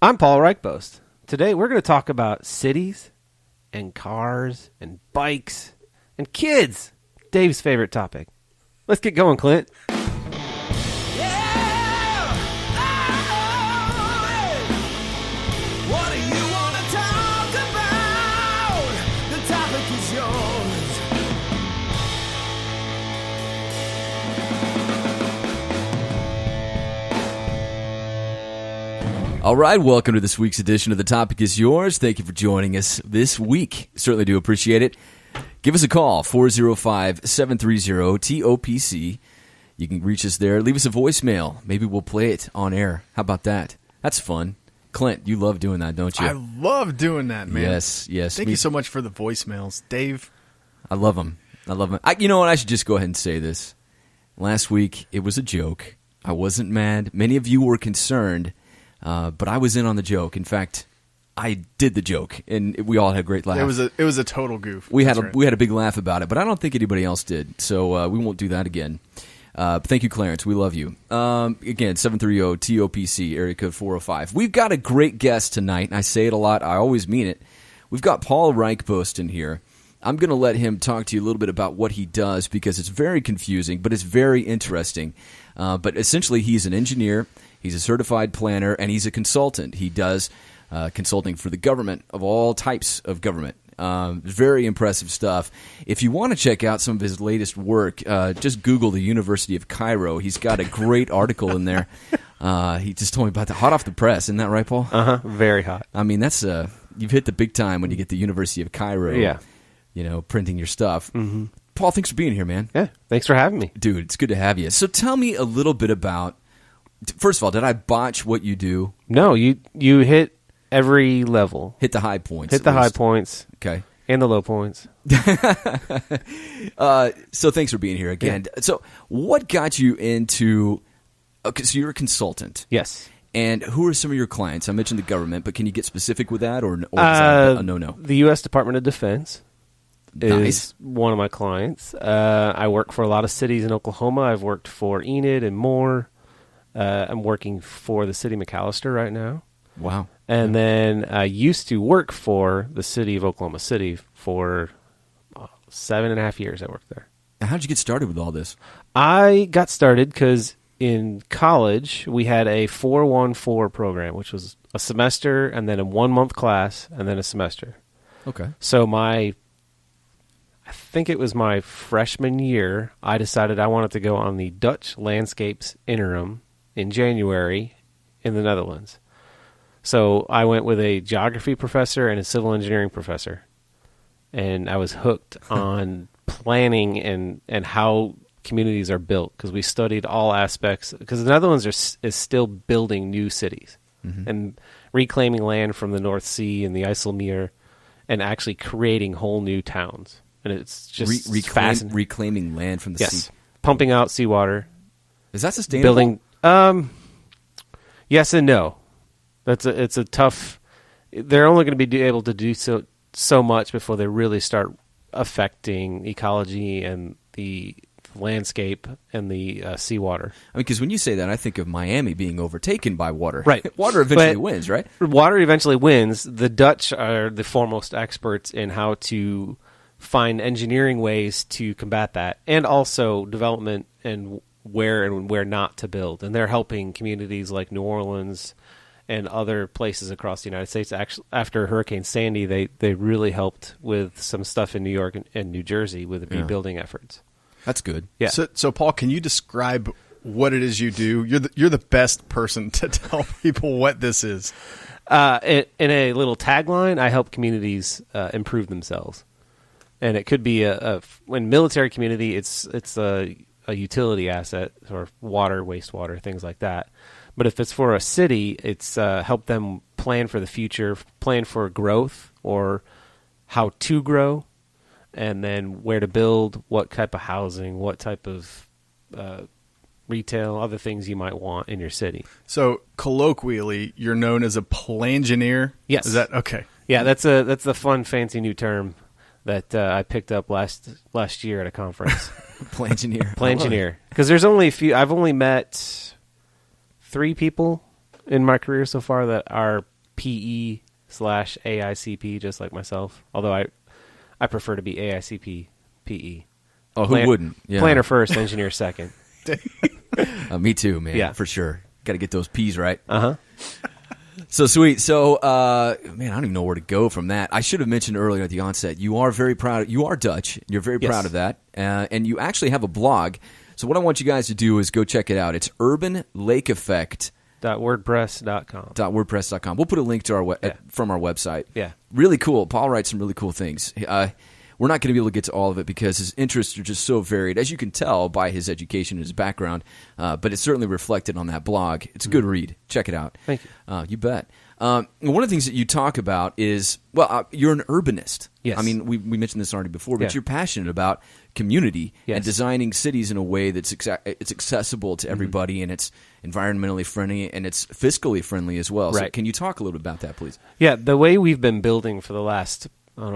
I'm Paul Ryckbost. Today we're going to talk about cities and cars and bikes and kids. Dave's favorite topic. Let's get going, Clint. All right, welcome to this week's edition of The Topic Is Yours. Thank you for joining us this week. Certainly do appreciate it. Give us a call, 405-730-TOPC. You can reach us there. Leave us a voicemail. Maybe we'll play it on air. How about that? That's fun. Clint, you love doing that, don't you? I love doing that, man. Yes. Thank you so much for the voicemails, Dave. I love them. You know what? I should just go ahead and say this. Last week, it was a joke. I wasn't mad. Many of you were concerned. But I was in on the joke. In fact, I did the joke, and we all had a great laugh. It was a total goof. We had a big laugh about it, but I don't think anybody else did. So we won't do that again. Thank you, Clarence. We love you. Again, 730-TOPC, area code 405. We've got a great guest tonight, and I say it a lot. I always mean it. We've got Paul Ryckbost in here. I'm going to let him talk to you a little bit about what he does because it's very confusing, but it's very interesting. But essentially, he's an engineer. He's a certified planner, and he's a consultant. He does consulting for the government, of all types of government. Very impressive stuff. If you want to check out some of his latest work, just Google the University of Cairo. He's got a great article in there. He just told me about that. Hot off the press. Isn't that right, Paul? Uh-huh. Very hot. I mean, that's you've hit the big time when you get the University of Cairo, printing your stuff. Mm-hmm. Paul, thanks for being here, man. Yeah, thanks for having me. Dude, it's good to have you. So tell me a little bit about... First of all, did I botch what you do? No, you hit every level. Hit the high points. Hit the high points. Okay. And the low points. So thanks for being here again. Yeah. So what got you into... Okay, so you're a consultant. Yes. And who are some of your clients? I mentioned the government, but can you get specific with that or is that a no-no? The U.S. Department of Defense Nice. is one of my clients. I work for a lot of cities in Oklahoma. I've worked for Enid and more. I'm working for the city of McAllister right now. Wow. And then I used to work for the city of Oklahoma City for 7.5 years. I worked there. How did you get started with all this? I got started because in college we had a 4-1-4 program, which was a semester and then a 1-month class and then a semester. Okay. So I think it was my freshman year, I decided I wanted to go on the Dutch Landscapes Interim in January in the Netherlands. So I went with a geography professor and a civil engineering professor. And I was hooked on planning and how communities are built because we studied all aspects. Because the Netherlands is still building new cities and reclaiming land from the North Sea and the IJsselmeer and actually creating whole new towns. And it's just fascinating. Reclaiming land from the sea. Yes. Pumping out seawater. Is that sustainable? Building. Yes and no. It's a tough. They're only going to be able to do so much before they really start affecting ecology and the landscape and the seawater. I mean, because when you say that, I think of Miami being overtaken by water. Right. Water eventually wins, right? Water eventually wins. The Dutch are the foremost experts in how to find engineering ways to combat that, and also development and where not to build. And they're helping communities like New Orleans and other places across the United States. Actually, after Hurricane Sandy, they really helped with some stuff in New York and New Jersey with the rebuilding efforts. That's good. Yeah. So Paul, can you describe what it is you do? You're the best person to tell people what this is. In a little tagline, I help communities improve themselves. And it could be when military community, it's a utility asset or water, wastewater, things like that. But if it's for a city, it's help them plan for the future, plan for growth or how to grow, and then where to build, what type of housing, what type of retail, other things you might want in your city. So colloquially, you're known as a Plan-gineer? Yes. Is that okay? Yeah, that's a fun, fancy new term that I picked up last year at a conference. Plan-gineer. Plan-gineer. Because there's only a few. I've only met 3 people in my career so far that are PE/AICP, just like myself. Although I prefer to be AICP PE. Oh, who wouldn't? Yeah. Planner first, engineer second. Me too, man. Yeah. For sure. Got to get those P's right. Uh-huh. So sweet. So, man, I don't even know where to go from that. I should have mentioned earlier at the onset, you are very proud. You are Dutch. You're very proud of that. And you actually have a blog. So what I want you guys to do is go check it out. It's urbanlakeeffect.wordpress.com. .wordpress.com. We'll put a link to from our website. Yeah. Really cool. Paul writes some really cool things. We're not going to be able to get to all of it because his interests are just so varied, as you can tell by his education and his background. But it's certainly reflected on that blog. It's a good read. Check it out. Thank you. You bet. One of the things that you talk about is, you're an urbanist. Yes. I mean, we mentioned this already before, but Yeah. you're passionate about community and Yes. designing cities in a way that's it's accessible to everybody, and it's environmentally friendly, and it's fiscally friendly as well. So Right. can you talk a little bit about that, please? Yeah, the way we've been building for the last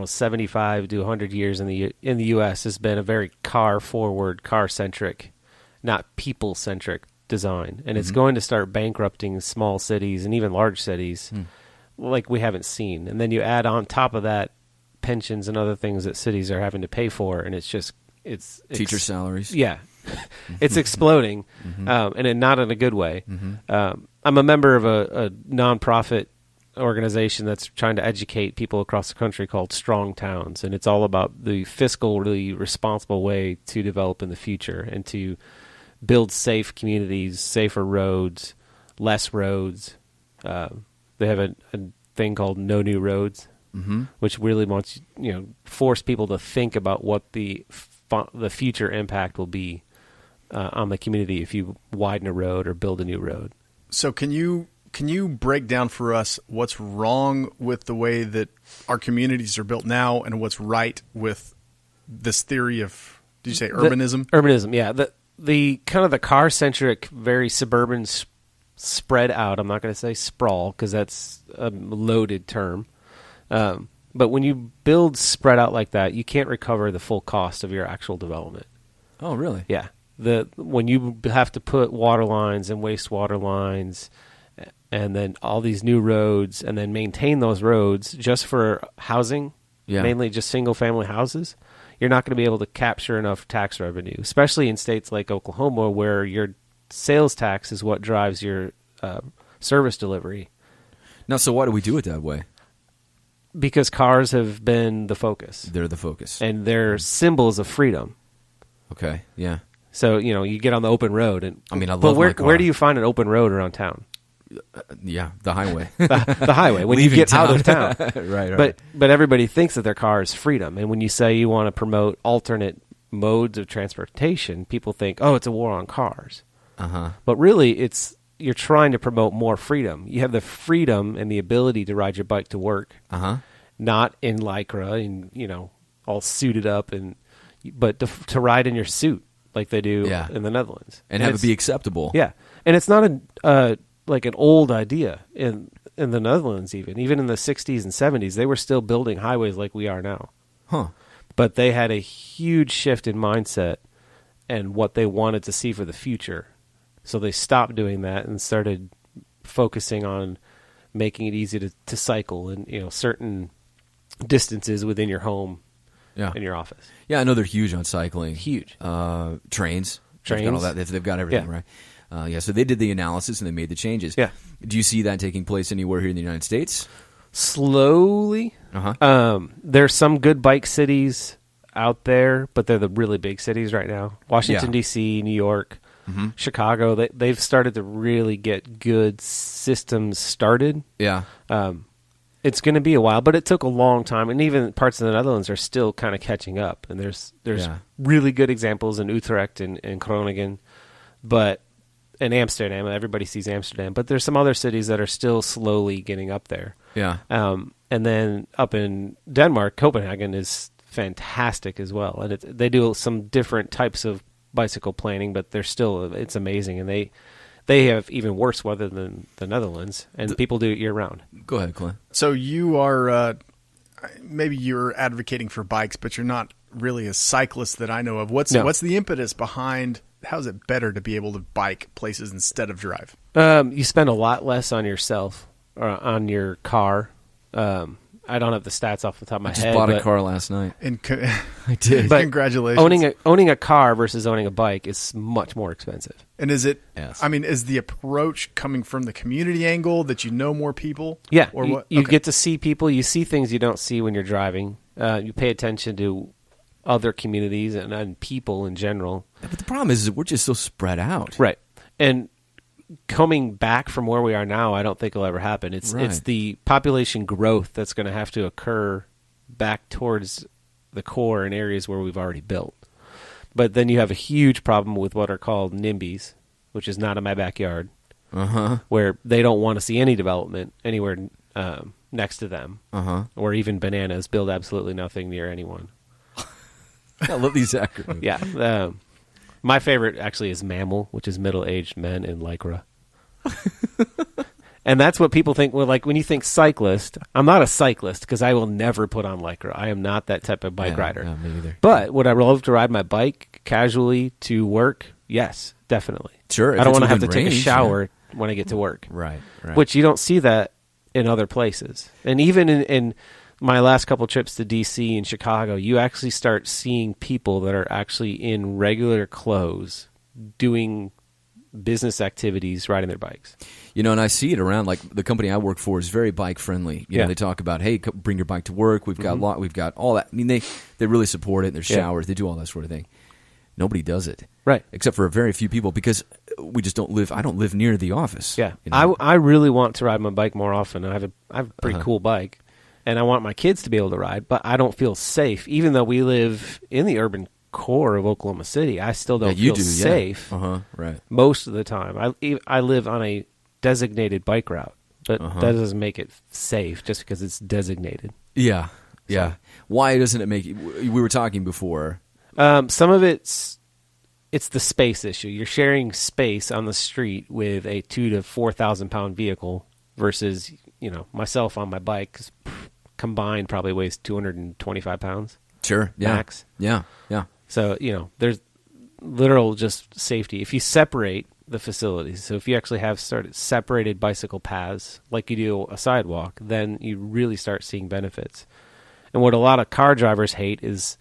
75 to 100 years in the U.S. has been a very car-forward, car-centric, not people-centric design. And it's going to start bankrupting small cities and even large cities like we haven't seen. And then you add on top of that pensions and other things that cities are having to pay for, and it's just it's Teacher salaries. Yeah. It's exploding, and not in a good way. I'm a member of a nonprofit organization that's trying to educate people across the country called Strong Towns, and it's all about the fiscally responsible way to develop in the future and to build safe communities, safer roads, less roads. They have a thing called No New Roads, which really wants force people to think about what the future impact will be on the community if you widen a road or build a new road. So can you break down for us what's wrong with the way that our communities are built now and what's right with this theory of, did you say urbanism? Urbanism, yeah. The kind of the car-centric, very suburban spread out, I'm not going to say sprawl because that's a loaded term. But when you build spread out like that, you can't recover the full cost of your actual development. Oh, really? Yeah. When you have to put water lines and wastewater lines and then all these new roads and then maintain those roads just for housing, mainly just single-family houses, you're not going to be able to capture enough tax revenue, especially in states like Oklahoma where your sales tax is what drives your service delivery. Now, so why do we do it that way? Because cars have been the focus. They're the focus. And they're symbols of freedom. Okay, yeah. So, you get on the open road. And I mean, I love but my car. where do you find an open road around town? Yeah, the highway. the highway, when you Leaving get town. out of town. Right. But everybody thinks that their car is freedom. And when you say you want to promote alternate modes of transportation, people think, oh, it's a war on cars. But really, you're trying to promote more freedom. You have the freedom and the ability to ride your bike to work, not in Lycra and all suited up, but to ride in your suit like they do in the Netherlands and have it be acceptable. Yeah, and it's not like an old idea in the Netherlands. Even in the 60s and 70s, they were still building highways like we are now. But they had a huge shift in mindset and what they wanted to see for the future. So they stopped doing that and started focusing on making it easy to cycle and certain distances within your home and your office. Yeah, I know they're huge on cycling. Huge. Trains. They've got all that. They've got everything, right? So they did the analysis and they made the changes. Yeah. Do you see that taking place anywhere here in the United States? Slowly. There's some good bike cities out there, but they're the really big cities right now. Washington, D.C., New York, Chicago, they've started to really get good systems started. Yeah. It's going to be a while, but it took a long time, and even parts of the Netherlands are still kind of catching up. And there's really good examples in Utrecht and Groningen, but in Amsterdam, everybody sees Amsterdam, but there's some other cities that are still slowly getting up there. Yeah. And then up in Denmark, Copenhagen is fantastic as well, and they do some different types of bicycle planning, but it's amazing, and they have even worse weather than the Netherlands, and people do it year round. Go ahead, Clint. So you are maybe you're advocating for bikes, but you're not really a cyclist that I know of. What's the impetus behind it better to be able to bike places instead of drive? You spend a lot less on yourself or on your car. I don't have the stats off the top of my head. I just bought a car last night. I did. But congratulations. Owning a car versus owning a bike is much more expensive. And is it? Yes. I mean, is the approach coming from the community angle that you know more people? Yeah. Or you, what? You Okay. get to see people. You see things you don't see when you're driving. You pay attention to other communities and people in general. But the problem is we're just so spread out. Right. And coming back from where we are now, I don't think will ever happen. It's the population growth that's going to have to occur back towards the core in areas where we've already built. But then you have a huge problem with what are called NIMBYs, which is not in my backyard, where they don't want to see any development anywhere next to them, or even bananas build absolutely nothing near anyone. I love these acronyms. Yeah. My favorite actually is MAML, which is middle-aged men in Lycra. And that's what people think. Well, like when you think cyclist, I'm not a cyclist because I will never put on Lycra. I am not that type of bike rider. Yeah, me either. But would I love to ride my bike casually to work? Yes, definitely. Sure. I don't want to have to take a shower when I get to work. Right. Which you don't see that in other places. And even in my last couple trips to D.C. and Chicago, you actually start seeing people that are actually in regular clothes doing business activities, riding their bikes. And I see it around, like the company I work for is very bike friendly. You know, they talk about, hey, bring your bike to work. We've got we've got all that. I mean, they really support it. There's showers. They do all that sort of thing. Nobody does it. Right. Except for a very few people because we just don't live, I don't live near the office. Yeah. You know? I really want to ride my bike more often. I have a pretty cool bike. And I want my kids to be able to ride, but I don't feel safe. Even though we live in the urban core of Oklahoma City, I still don't feel safe right. most of the time. I live on a designated bike route, but that doesn't make it safe just because it's designated. Yeah. Why doesn't it make it? We were talking before. Some of it's the space issue. You're sharing space on the street with a 2,000 to 4,000 pound vehicle versus, myself on my bike combined probably weighs 225 pounds. Sure. Yeah. Max. Yeah. So, there's literal just safety. If you separate the facilities, so if you actually have started separated bicycle paths like you do a sidewalk, then you really start seeing benefits. And what a lot of car drivers hate is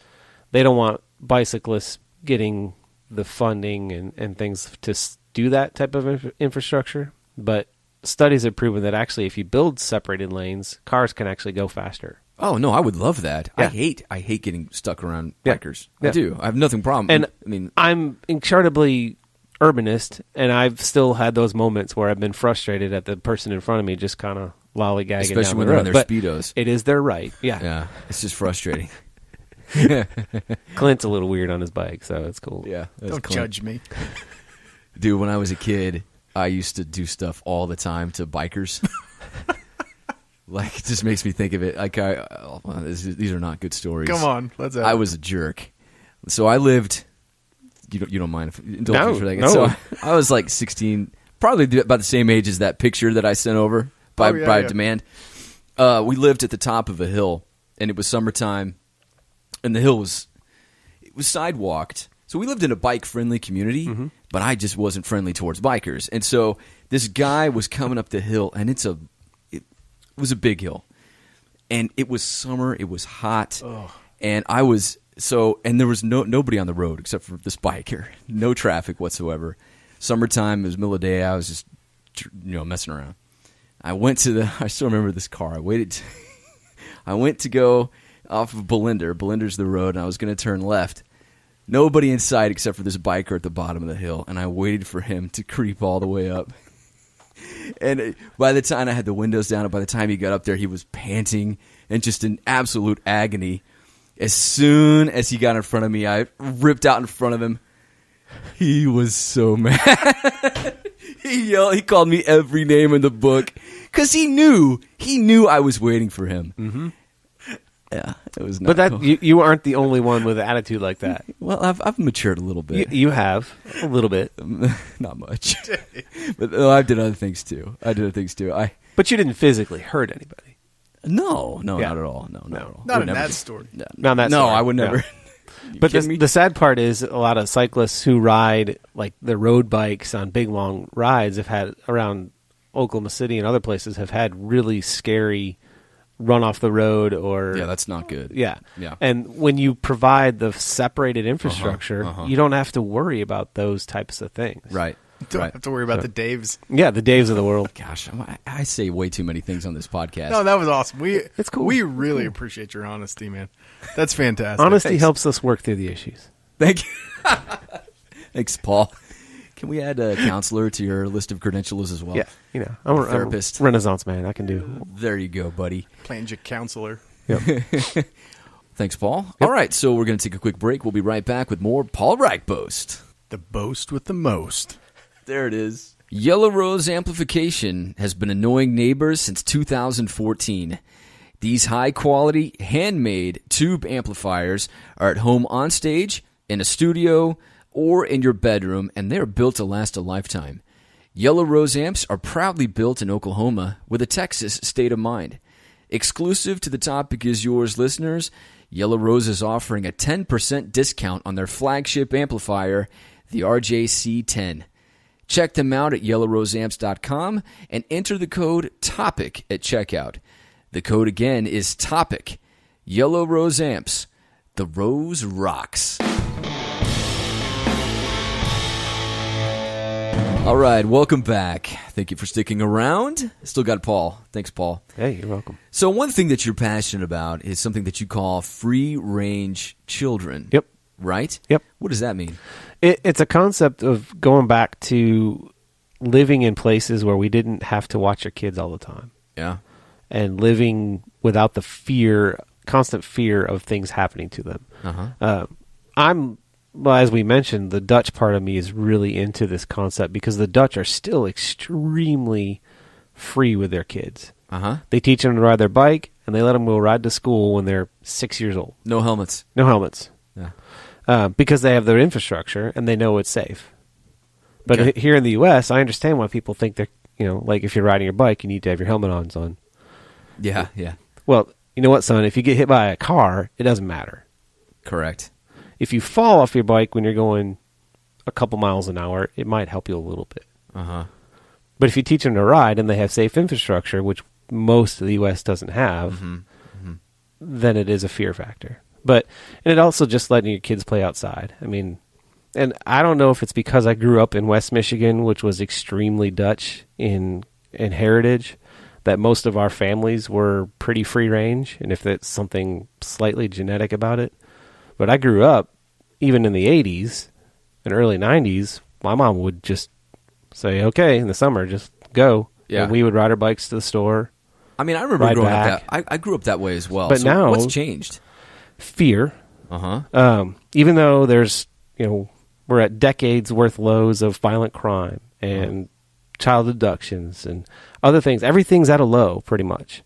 they don't want bicyclists getting the funding and things to do that type of infrastructure. But studies have proven that actually if you build separated lanes, cars can actually go faster. Oh no, I would love that. Yeah. I hate getting stuck around Yeah. bikers. Yeah. I do. I have nothing problem. And I mean, I'm incredibly urbanist, and I've still had those moments where I've been frustrated at the person in front of me just kind of lollygagging especially down when the they're road. on their But speedos. it is their right. Yeah. Yeah, it's just frustrating. Clint's a little weird on his bike, so it's cool. Yeah, Don't judge me. dude. When I was a kid, I used to do stuff all the time to bikers. Like, it just makes me think of it. Like, these are not good stories. Come on, let's have I it. was a jerk. So I lived. You don't mind if indulge me for that? No. So I was like 16, probably about the same age as that picture that I sent over by demand. We lived at the top of a hill, and it was summertime, and the hill was sidewalked. So we lived in a bike-friendly community, but I just wasn't friendly towards bikers. And so this guy was coming up the hill, and it was a big hill. And it was summer, it was hot, and and there was nobody on the road except for this biker. No traffic whatsoever. Summertime, it was middle of the day, I was just messing around. I still remember this car. I went to go off of Belinder. Belinder's the road, and I was going to turn left. Nobody in sight except for this biker at the bottom of the hill, and I waited for him to creep all the way up. And by the time I had the windows down, and by the time he got up there, he was panting and just in absolute agony. As soon as he got in front of me, I ripped out in front of him. He was so mad. He yelled. He called me every name in the book because he knew I was waiting for him. Mm-hmm. Yeah, it was. Not But cool. you aren't the only one with an attitude like that. Well, I've matured a little bit. You have a little bit, Not much, but I've done other things too. but you didn't physically hurt anybody. No, Yeah. not at all. No, not at all. Not Would in never that do. story. Not that No, story. I would never. No. But kidding me? the sad part is a lot of cyclists who ride like the road bikes on big long rides have had around Oklahoma City and other places have had really scary run off the road or Yeah, that's not good. yeah. Yeah. And when you provide the separated infrastructure, you don't have to worry about those types of things. Right. Don't Right. have to worry about the Daves. Yeah, the Daves of the world. Gosh, I say way too many things on this podcast. No, that was awesome. It's cool. We really appreciate your honesty, man. That's fantastic. Honesty Thanks. helps us work through the issues. Thank you. Thanks, Paul. Can we add a counselor to your list of credentials as well? Yeah, you know, I'm a therapist. Renaissance man. I can do. There you go, buddy. Plan-gineer counselor. Yep. Thanks, Paul. All right, so we're going to take a quick break. We'll be right back with more Paul Ryckbost. The boast with the most. There it is. Yellow Rose Amplification has been annoying neighbors since 2014. These high-quality, handmade tube amplifiers are at home on stage, in a studio, or in your bedroom, and they're built to last a lifetime. Yellow Rose amps are proudly built in Oklahoma with a Texas state of mind. Exclusive to the Topic Is Yours listeners, Yellow Rose is offering a 10% discount on their flagship amplifier, the RJC10. Check them out at yellowroseamps.com and enter the code TOPIC at checkout. The code again is TOPIC. Yellow Rose Amps. The Rose rocks. All right, welcome back. Thank you for sticking around. Still got Paul. Thanks, Paul. Hey, you're welcome. So one thing that you're passionate about is something that you call free-range children. Yep. Right? Yep. What does that mean? It's a concept of going back to living in places where we didn't have to watch our kids all the time. Yeah. And living without the constant fear of things happening to them. Well, as we mentioned, the Dutch part of me is really into this concept because the Dutch are still extremely free with their kids. They teach them to ride their bike, and they let them go ride to school when they're 6 years old. No helmets. No helmets. Yeah. Because they have their infrastructure, and they know it's safe. But Okay. here in the U.S., I understand why people think they're, like if you're riding your bike, you need to have your helmet on, son. Yeah, yeah. Well, you know what, son? If you get hit by a car, it doesn't matter. Correct. If you fall off your bike when you're going a couple miles an hour, it might help you a little bit. But if you teach them to ride and they have safe infrastructure, which most of the U.S. doesn't have, then it is a fear factor. And it also just letting your kids play outside. I mean, and I don't know if it's because I grew up in West Michigan, which was extremely Dutch in heritage, that most of our families were pretty free range, and if that's something slightly genetic about it. But I grew up, even in the 80s and early 90s, my mom would just say, okay, in the summer, just go. Yeah. And we would ride our bikes to the store. I mean, I remember Ride growing back. up I grew up that way as well. But so now- what's changed? Fear. Even though there's, we're at decades worth lows of violent crime and child abductions and other things. Everything's at a low, pretty much.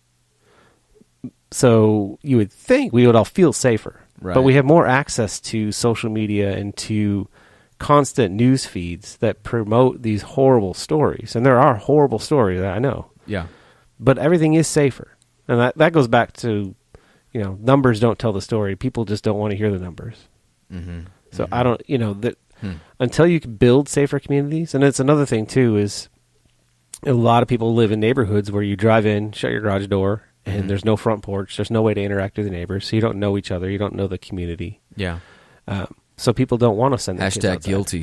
So you would think we would all feel safer. Right. But we have more access to social media and to constant news feeds that promote these horrible stories. And there are horrible stories, I know. Yeah. But everything is safer. And that goes back to, numbers don't tell the story. People just don't want to hear the numbers. So I don't, until you can build safer communities, and it's another thing too, is a lot of people live in neighborhoods where you drive in, shut your garage door, and there's no front porch. There's no way to interact with the neighbors, so you don't know each other. You don't know the community. Yeah. So people don't want to send their kids Hashtag outside. guilty.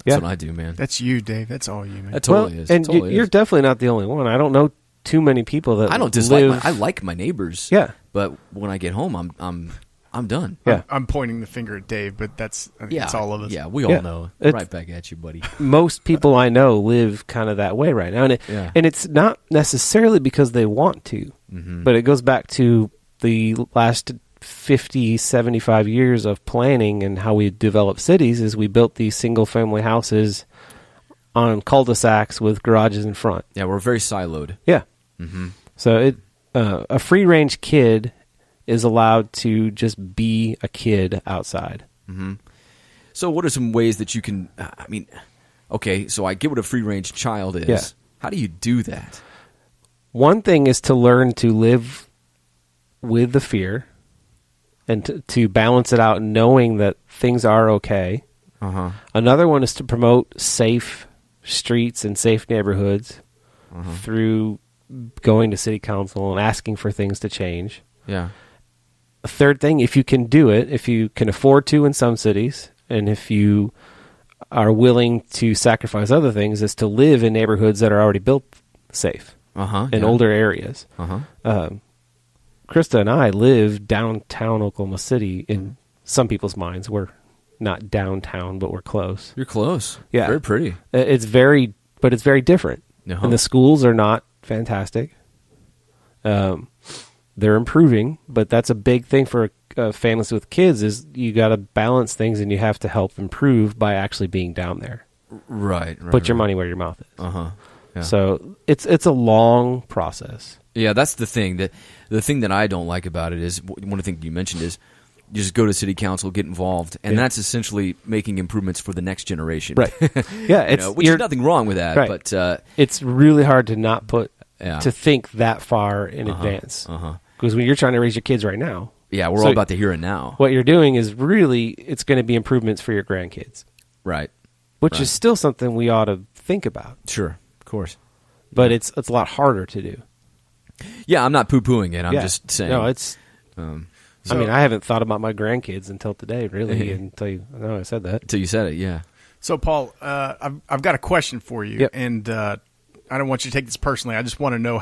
Yeah. That's what I do, man. That's you, Dave. That's all you, man. That totally is. And Totally you're is. definitely not the only one. I don't know too many people that I don't dislike. live. I like my neighbors. Yeah. But when I get home, I'm done. Yeah. I'm pointing the finger at Dave, but I think Yeah. it's all of us. Yeah, we all Yeah. know. It's- Right back at you, buddy. Most people I know live kind of that way right now. Yeah. And it's not necessarily because they want to, but it goes back to the last 50, 75 years of planning and how we developed cities is we built these single-family houses on cul-de-sacs with garages in front. Yeah, we're very siloed. Yeah. So a free-range kid is allowed to just be a kid outside. So what are some ways that you can, okay, so I get what a free-range child is. Yeah. How do you do that? One thing is to learn to live with the fear and to balance it out, knowing that things are okay. Another one is to promote safe streets and safe neighborhoods through going to city council and asking for things to change. Yeah. A third thing, if you can do it, if you can afford to in some cities, and if you are willing to sacrifice other things, is to live in neighborhoods that are already built safe in older areas. Krista and I live downtown Oklahoma City. In some people's minds, we're not downtown, but we're close. You're close. Yeah. Very pretty. It's very different. And the schools are not fantastic. They're improving, but that's a big thing for families with kids is you got to balance things, and you have to help improve by actually being down there. Right. Put your money where your mouth is. Yeah. So it's a long process. Yeah, that's the thing. The thing that I don't like about it is, one of the things you mentioned is, you just go to city council, get involved, and that's essentially making improvements for the next generation. Right. Yeah, which is nothing wrong with that. Right. But it's really hard to not to think that far in advance. Because when you're trying to raise your kids right now. Yeah, we're all about the here and now. What you're doing is really, it's going to be improvements for your grandkids. Right. Which is still something we ought to think about. Sure, of course. But it's a lot harder to do. Yeah, I'm not poo-pooing it. I'm just saying. No, it's... I mean, I haven't thought about my grandkids until today, really, until I said that. Until you said it, yeah. So, Paul, I've got a question for you, and I don't want you to take this personally. I just want to know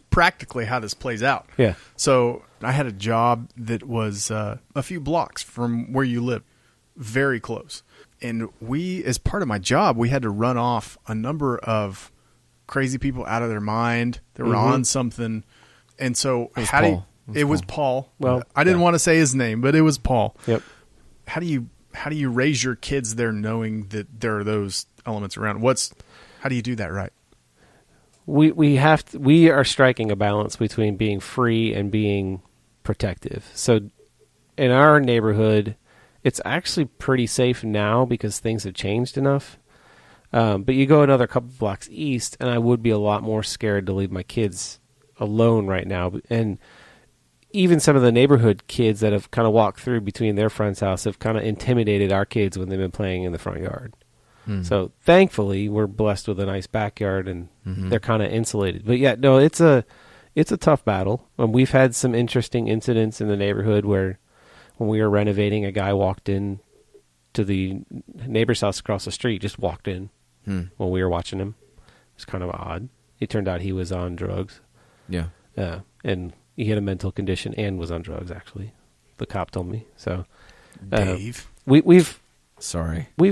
practically how this plays out. Yeah. So, I had a job that was a few blocks from where you live, very close. And as part of my job, we had to run off a number of crazy people out of their mind. They were on something. And so, it was Paul. Well, I didn't want to say his name, but it was Paul. Yep. How do you raise your kids there knowing that there are those elements around? How do you do that right? We are striking a balance between being free and being protective. So in our neighborhood, it's actually pretty safe now because things have changed enough. But you go another couple blocks east, and I would be a lot more scared to leave my kids alone right now. And even some of the neighborhood kids that have kind of walked through between their friend's house have kind of intimidated our kids when they've been playing in the front yard. So thankfully, we're blessed with a nice backyard, and they're kind of insulated. But yeah, no, it's a tough battle. We've had some interesting incidents in the neighborhood where, when we were renovating, a guy walked in to the neighbor's house across the street, just walked in when we were watching him. It was kind of odd. It turned out he was on drugs. Yeah. And he had a mental condition and was on drugs, actually. The cop told me. So, Dave, we've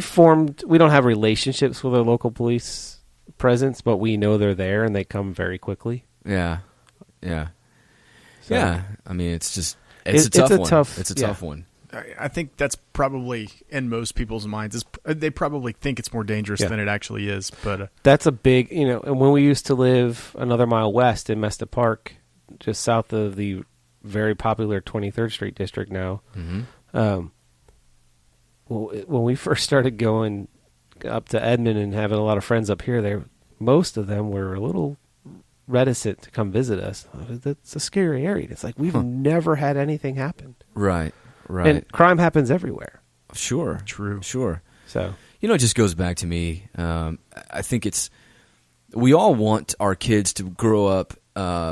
formed. We don't have relationships with our local police presence, but we know they're there and they come very quickly. Yeah. So, I mean, it's a tough one. I think that's probably in most people's minds. They probably think it's more dangerous than it actually is. But that's a big, and when we used to live another mile west in Mesta Park, just south of the very popular 23rd Street district now, when we first started going up to Edmond and having a lot of friends up here, most of them were a little reticent to come visit us. It's a scary area. It's like we've never had anything happen. Right. And crime happens everywhere. Sure. True. Sure. So, it just goes back to me. I think we all want our kids to grow up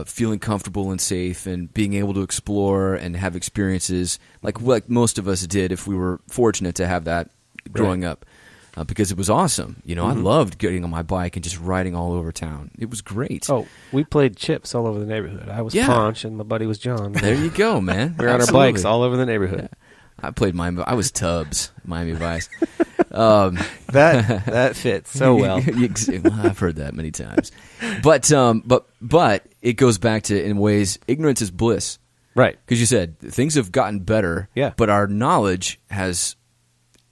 feeling comfortable and safe and being able to explore and have experiences like most of us did if we were fortunate to have that growing up. Because it was awesome. I loved getting on my bike and just riding all over town. It was great. Oh, we played chips all over the neighborhood. I was Ponch and my buddy was John. There you go, man. We were on our bikes all over the neighborhood. Yeah. I was Tubbs, Miami Vice. That fits so well. I've heard that many times. But it goes back to, in ways, ignorance is bliss. Right. Because you said things have gotten better, but our knowledge has...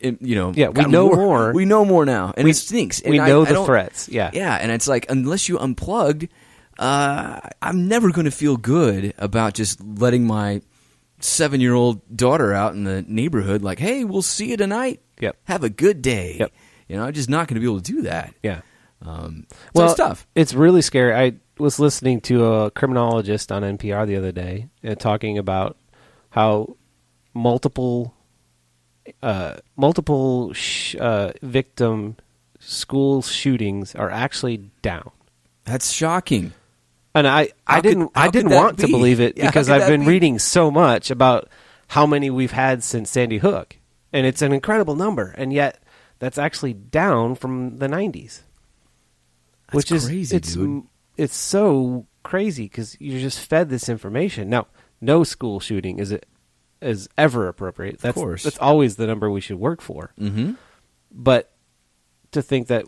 we know more. We know more now, and it stinks. And we know the threats. Yeah, and it's like, unless you unplugged, I'm never going to feel good about just letting my 7-year-old daughter out in the neighborhood. Like, hey, we'll see you tonight. Yep. Have a good day. Yep. I'm just not going to be able to do that. Yeah. It's tough. It's really scary. I was listening to a criminologist on NPR the other day talking about how multiple victim school shootings are actually down. That's shocking. And I didn't want to believe it because I've been reading so much about how many we've had since Sandy Hook, and it's an incredible number, and yet that's actually down from the 90s. Which is crazy, dude. It's so crazy because you're just fed this information. Now, no school shooting is ever appropriate. Of course. That's always the number we should work for. Mm-hmm. But to think that,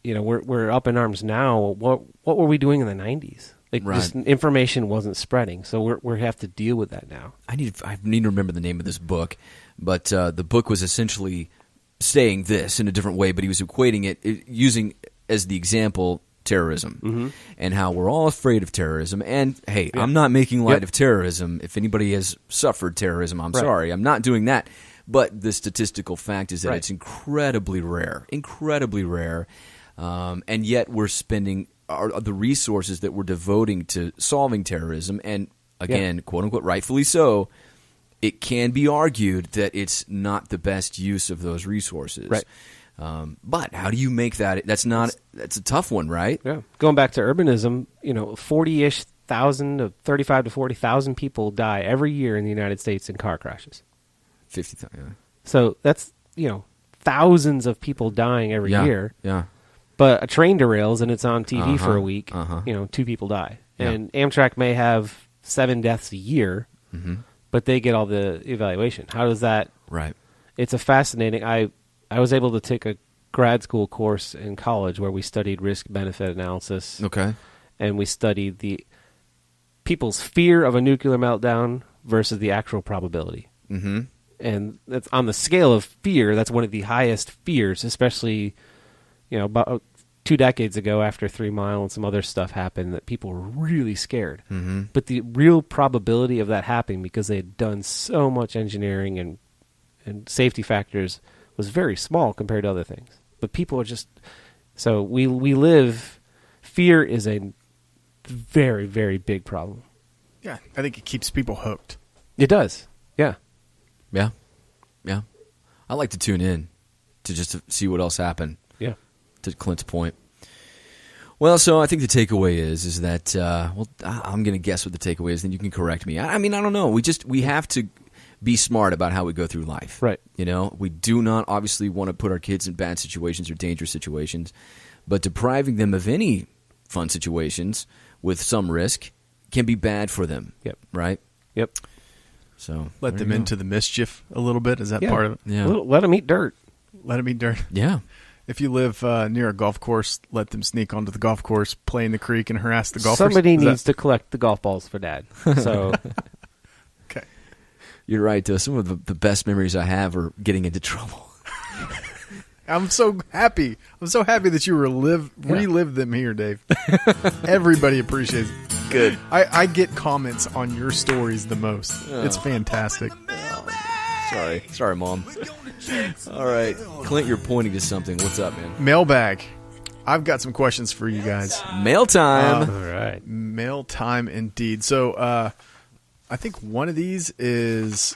we're up in arms now, what were we doing in the 90s? Like, right. This information wasn't spreading, so we have to deal with that now. I need to remember the name of this book, but the book was essentially saying this in a different way, but he was equating it using as the example terrorism, and how we're all afraid of terrorism. And hey, I'm not making light of terrorism. If anybody has suffered terrorism, I'm sorry. I'm not doing that. But the statistical fact is that it's incredibly rare, and yet we're spending the resources that we're devoting to solving terrorism, and again, quote unquote, rightfully so. It can be argued that it's not the best use of those resources. Right. But how do you make that? That's a tough one, right? Yeah. Going back to urbanism, 40-ish thousand to 35 to 40,000 people die every year in the United States in car crashes. 50,000. Yeah. So that's, thousands of people dying every year. Yeah. But a train derails and it's on TV for a week. 2 people die. Yeah. And Amtrak may have 7 deaths a year, but they get all the evaluation. How does that? Right. It's a fascinating. I was able to take a grad school course in college where we studied risk-benefit analysis. Okay. And we studied the people's fear of a nuclear meltdown versus the actual probability. Mm-hmm. And that's on the scale of fear, that's one of the highest fears, especially, about 2 decades ago after 3 Mile and some other stuff happened that people were really scared. Mm-hmm. But the real probability of that happening, because they had done so much engineering and safety factors, was very small compared to other things. But people are just... So we live... Fear is a very, very big problem. Yeah, I think it keeps people hooked. It does. Yeah. Yeah. Yeah. I like to tune in to just to see what else happened. Yeah. To Clint's point. Well, so I think the takeaway is that, I'm going to guess what the takeaway is, then you can correct me. I mean, I don't know. We have to be smart about how we go through life. Right. We do not obviously want to put our kids in bad situations or dangerous situations, but depriving them of any fun situations with some risk can be bad for them. Yep. Right? Yep. So let them into the mischief a little bit. Is that part of it? Yeah. Let them eat dirt. Let them eat dirt. Yeah. If you live near a golf course, let them sneak onto the golf course, play in the creek, and harass the golfers. Somebody needs to collect the golf balls for Dad. So, okay, you're right. Some of the best memories I have are getting into trouble. I'm so happy. I'm so happy that you relive them here, Dave. Everybody appreciates it. Good. I get comments on your stories the most. Oh. It's fantastic. Sorry, Mom. All right, Clint, you're pointing to something. What's up, man? Mailbag. I've got some questions for you guys. Mail time. all right. Mail time indeed. So I think one of these is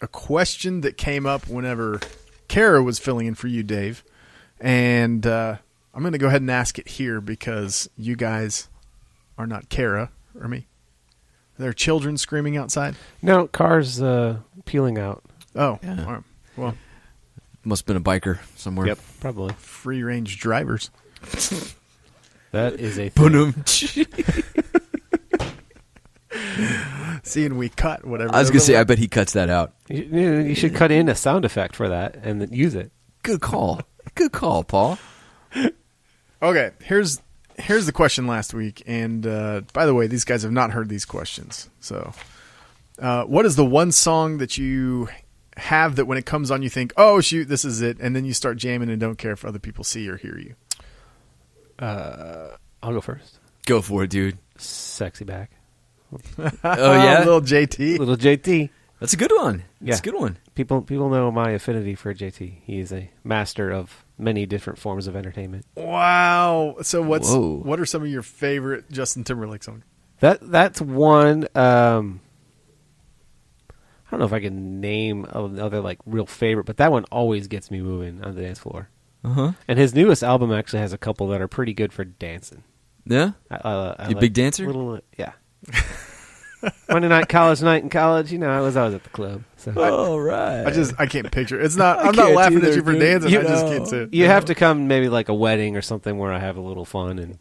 a question that came up whenever Kara was filling in for you, Dave. And I'm going to go ahead and ask it here because you guys are not Kara or me. Are there children screaming outside? No, cars peeling out. Oh, Yeah. all right. Well, Must have been a biker somewhere. Yep, probably. free-range drivers. That is a thing. Seeing we cut whatever. I was going to say, I bet he cuts that out. You should cut in a sound effect for that and then use it. Good call. Good call, Paul. Okay, here's the question last week, and by the way, these guys have not heard these questions. So, what is the one song that you have that when it comes on you think, oh shoot, this is it, and then you start jamming and don't care if other people see or hear you? I'll go first. Go for it, dude. Sexy back. Oh, yeah? Little JT. Little JT. That's a good one. That's a good one. People know my affinity for JT. He is a master of many different forms of entertainment. Wow. So Whoa. what are some of your favorite Justin Timberlake songs? That's one. I don't don't know if I can name another like real favorite, but that one always gets me moving on the dance floor. Uh-huh. And his newest album actually has a couple that are pretty good for dancing. Yeah? I You a big dancer? Yeah. Monday night, college night in college, I was always at the club. So. All right. I can't picture. It's not. I'm not can't laughing either, at you for dude. dancing. I just can't see it. You have to come maybe like a wedding or something where I have a little fun and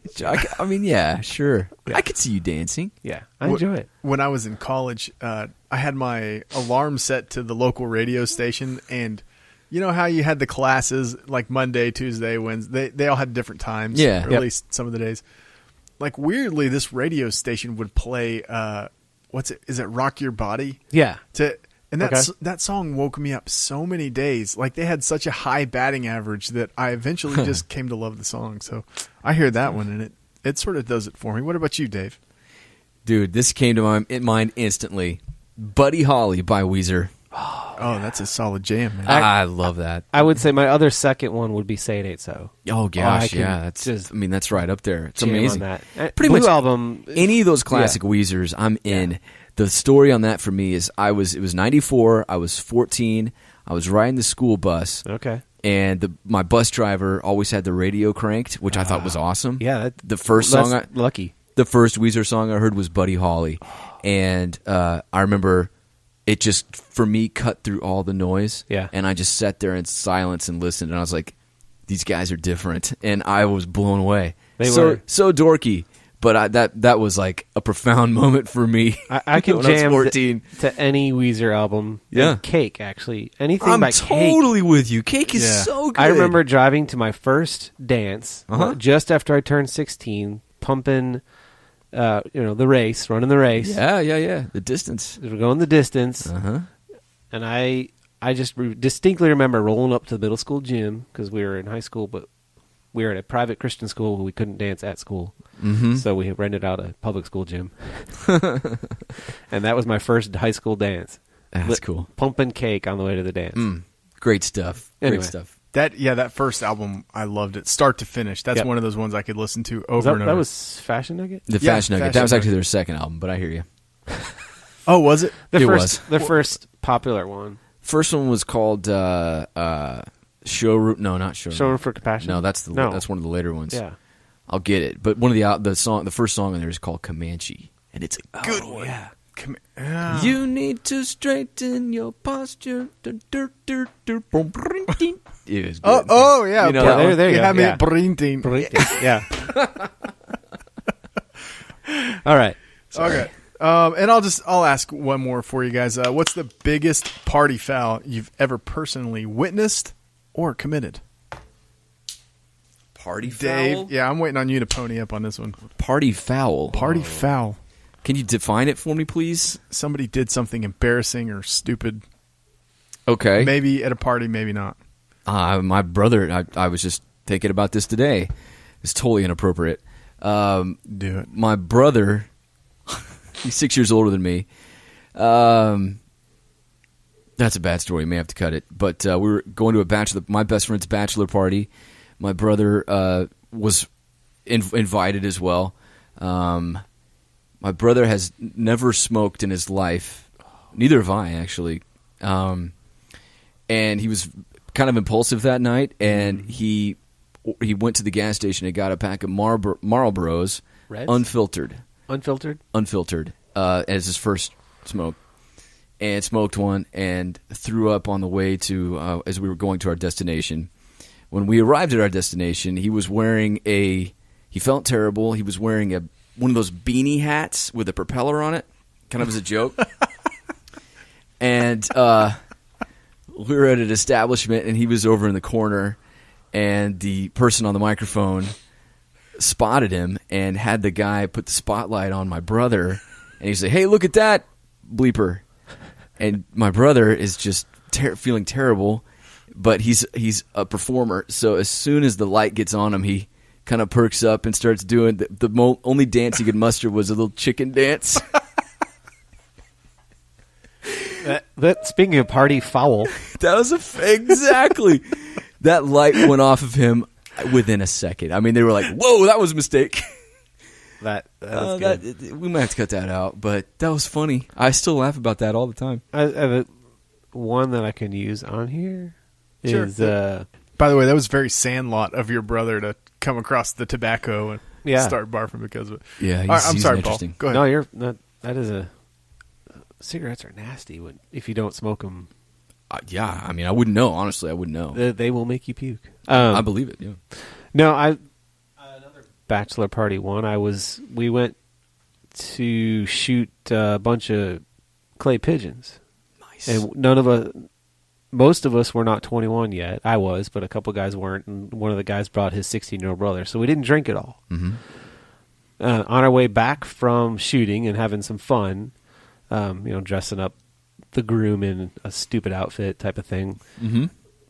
I mean, yeah, sure. Yeah. I could see you dancing. yeah, I enjoy it. When I was in college, I had my alarm set to the local radio station, and you know how you had the classes like Monday, Tuesday, Wednesday. They all had different times. Yeah. or at Yep. least some of the days. Like weirdly, this radio station would play. What's it? Is it Rock Your Body? Yeah. And that song woke me up so many days. Like they had such a high batting average that I eventually just came to love the song. So I hear that one, and it sort of does it for me. What about you, Dave? Dude, this came to my mind instantly. Buddy Holly by Weezer. Oh, that's a solid jam, man. I love that. I would say my other second one would be Say It Ain't So. Oh gosh, I can yeah. just That's right up there. It's jam amazing. on that. Pretty Blue much album. Any of those classic Weezers, I'm in. Yeah. The story on that for me is it was 94, I was 14, I was riding the school bus. Okay. And my bus driver always had the radio cranked, which I thought was awesome. Yeah, the first song lucky. The first Weezer song I heard was Buddy Holly. And I remember it just, for me, cut through all the noise. Yeah. And I just sat there in silence and listened. And I was like, these guys are different. And I was blown away. They so, were. So dorky. But that was like a profound moment for me. I can when I was jam 14. to any Weezer album. Yeah. And Cake, actually. Anything I'm by Cake. totally with you. Cake is Yeah. so good. I remember driving to my first dance Uh-huh. just after I turned 16, pumping, running the race. Yeah. The distance. We were going the distance. Uh-huh. And I just distinctly remember rolling up to the middle school gym because we were in high school, but we were at a private Christian school where we couldn't dance at school. Mm-hmm. So we rented out a public school gym. And that was my first high school dance. That's cool. Pumping Cake on the way to the dance. Great stuff. Anyway. Great stuff. That first album, I loved it, start to finish. That's Yep. one of those ones I could listen to over and over. That was Fashion Nugget? The Yeah, Fashion Nugget. Fashion That was actually Nugget. their second album, but I hear you. Oh, was it? It was. The first popular one. First one was called Showroom. No, not Showroom. Showroom for Compassion? No, that's one of the later ones. Yeah. I'll get it. But one of the first song in there is called Comanche, and it's a good one. Yeah. You need to straighten your posture. It was good. Oh, yeah. You know Yeah, that one? there you go. had me Yeah. at Brinting. Yeah. All right. Okay. And I'll ask one more for you guys. What's the biggest party foul you've ever personally witnessed or committed? Party foul? Dave, yeah, I'm waiting on you to pony up on this one. Party foul. Party foul. Can you define it for me, please? Somebody did something embarrassing or stupid. Okay. Maybe at a party, maybe not. My brother, I was just thinking about this today. It's totally inappropriate. Do it. My brother, he's 6 years older than me. That's a bad story. You may have to cut it. But we were going to my best friend's bachelor party. My brother was invited as well. My brother has never smoked in his life. Neither have I, actually. And he was kind of impulsive that night, and he went to the gas station and got a pack of Marlboros, Reds? unfiltered, as his first smoke, and smoked one and threw up on the way to as we were going to our destination. When we arrived at our destination, he was wearing he felt terrible. He was wearing one of those beanie hats with a propeller on it, kind of as a joke. And we were at an establishment, and he was over in the corner, and the person on the microphone spotted him and had the guy put the spotlight on my brother, and he said, "Hey, look at that bleeper." And my brother is just feeling terrible, but he's a performer, so as soon as the light gets on him, he kind of perks up and starts doing the only dance he could muster was a little chicken dance. That speaking of party foul, That was exactly. That light went off of him within a second. I mean, they were like, "Whoa, that was a mistake." That was good. We might have to cut that out, but that was funny. I still laugh about that all the time. One that I can use on here Sure. is By the way, that was very Sandlot of your brother to come across the tobacco and Yeah. start barfing because of it. Yeah, All right, I'm he's sorry, Paul. interesting. Go ahead. no, you're not. That is a cigarettes are nasty if you don't smoke them. Yeah, I mean, I wouldn't know. Honestly, I wouldn't know. They will make you puke. I believe it. Yeah. No, another bachelor party one. We went to shoot a bunch of clay pigeons, Nice. and most of us were not 21 yet. I was, but a couple guys weren't, and one of the guys brought his 16-year-old brother, so we didn't drink it all. Mm-hmm. On our way back from shooting and having some fun, dressing up the groom in a stupid outfit type of thing. Mm-hmm.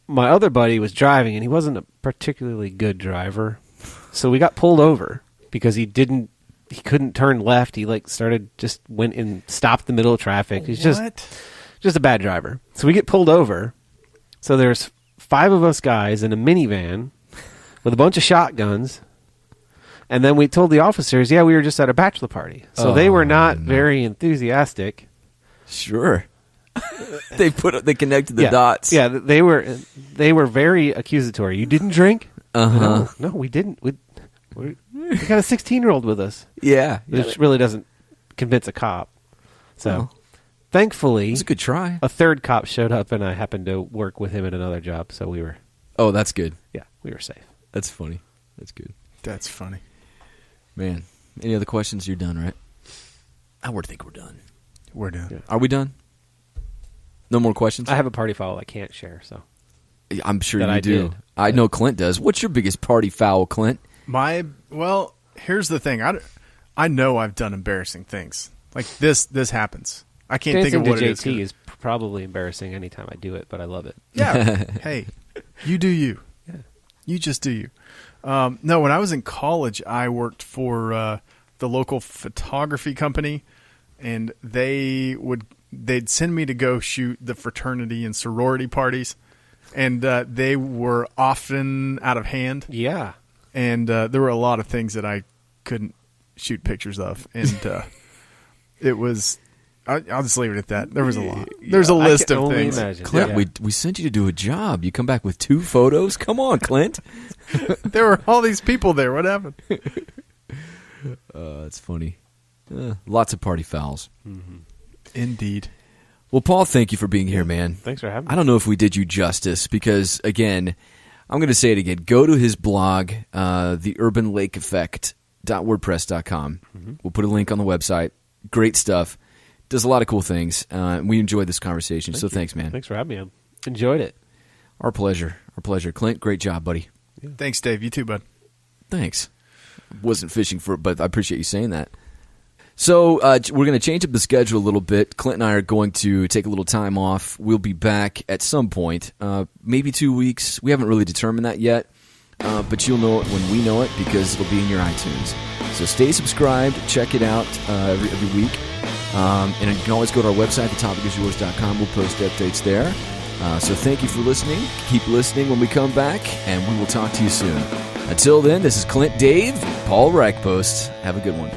My other buddy was driving, and he wasn't a particularly good driver, so we got pulled over because he couldn't turn left. He went and stopped the middle of traffic. He's just a bad driver. So we get pulled over. So there's 5 of us guys in a minivan with a bunch of shotguns. And then we told the officers, we were just at a bachelor party. So they were not very enthusiastic. Sure. They connected the dots. Yeah, they were very accusatory. You didn't drink? Uh-huh. No, we didn't. We got a 16-year-old with us. Yeah. Which really doesn't convince a cop. So, thankfully, It was a good try. a third cop showed up, and I happened to work with him at another job, so we were That's good. we were safe. That's funny. That's good. That's funny. Man, any other questions? You're done, right? I would think we're done. We're done. Yeah. Are we done? No more questions? I have a party foul I can't share, so I'm sure that you I do. did. I know Clint does. What's your biggest party foul, Clint? Here's the thing. I know I've done embarrassing things. Like this happens. I can't dancing think of what to it is. JT is probably embarrassing anytime I do it, but I love it. Yeah. Hey, you do you. Yeah. You just do you. No, when I was in college, I worked for the local photography company, and they'd send me to go shoot the fraternity and sorority parties, and they were often out of hand. Yeah. And there were a lot of things that I couldn't shoot pictures of, and it was. I'll just leave it at that. There was a lot. There's a list of things. Imagine. Clint, Yeah. we sent you to do a job. You come back with 2 photos? Come on, Clint. There were all these people there. What happened? That's funny. Lots of party fouls. Mm-hmm. Indeed. Well, Paul, thank you for being here, man. Thanks for having me. I don't know if we did you justice because, again, I'm going to say it again. Go to his blog, theurbanlakeeffect.wordpress.com. Mm-hmm. We'll put a link on the website. Great stuff. Does a lot of cool things. We enjoyed this conversation, so thanks, man. Thanks for having me. I enjoyed it. Our pleasure. Our pleasure. Clint, great job, buddy. Thanks, Dave. You too, bud. Thanks. Wasn't fishing for it, but I appreciate you saying that. So we're going to change up the schedule a little bit. Clint and I are going to take a little time off. We'll be back at some point, maybe 2 weeks. We haven't really determined that yet, but you'll know it when we know it because it'll be in your iTunes. So stay subscribed. Check it out every week. And you can always go to our website, thetopicisyours.com. We'll post updates there. So thank you for listening. Keep listening when we come back, and we will talk to you soon. Until then, this is Clint Dave, Paul Ryckbost. Have a good one.